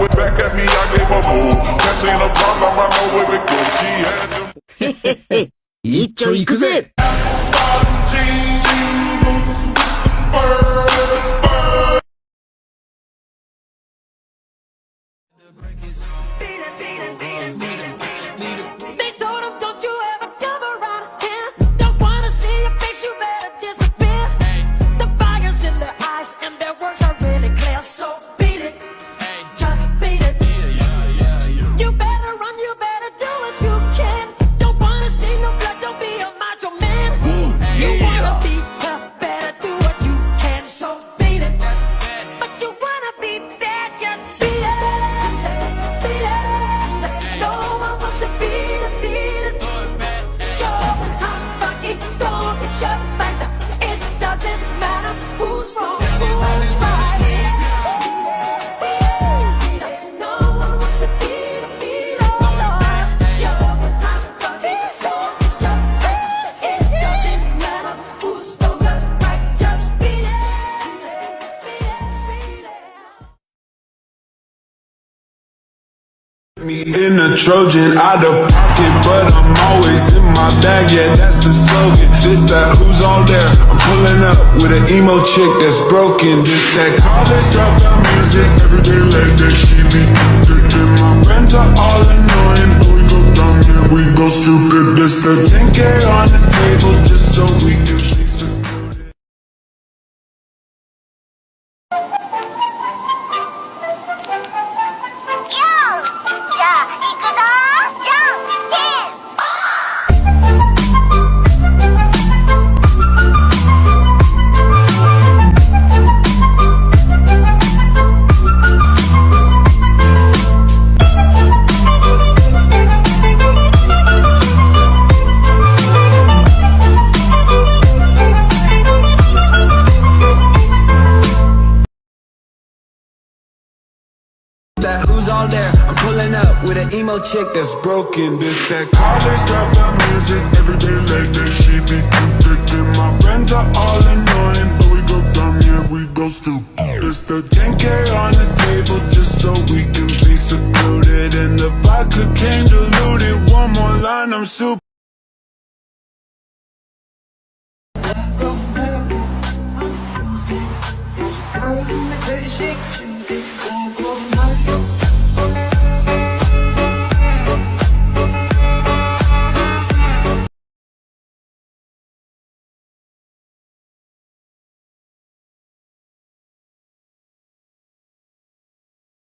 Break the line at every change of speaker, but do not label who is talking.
threw it back at me, I gave her move. Cash ain't a problem, I know where it goes. She had them.
一丁行くぜ。
They told him, don't you ever come around here. Don't wanna see your face, you better disappear. The fire's in their eyes and their words are really clear. So beat it, just beat it. You better run, you better do what you can. Don't wanna see no blood, don't be a macho man. You wanna be tough, better do what you can. So beat it, but you wanna be bad, just beat it. Beat it. No one wants to beat it, beat it. Show 'em how fucking strong is your fighter. It doesn't matter who's wrong, who's right. No one wants to beat it, beat it, oh Lord. Show 'em how fucking strong is your fighter. It doesn't matter who's stronger, right? Just beat it, beat it, beat it.
Me in a Trojan, out of pocket, but I'm always in my bag. Yeah, that's the slogan. This that who's all there? I'm pulling up with an emo chick that's broken. This that college dropout music. Every day like that, she be addicted. My friends are all annoying, but we go dumb, yeah, we go stupid. This the 10K on the table just so we can be secluded.
じゃあ行くぞじゃんけん
That who's all there? I'm pulling up with an emo chick that's broken. This that college dropout music. Every day like that, she be addicted. My friends are all annoying, but we go dumb, yeah, we go stupid. It's the 10K on the table just so we can be secluded. And the vodka came diluted. One more line, I'm super.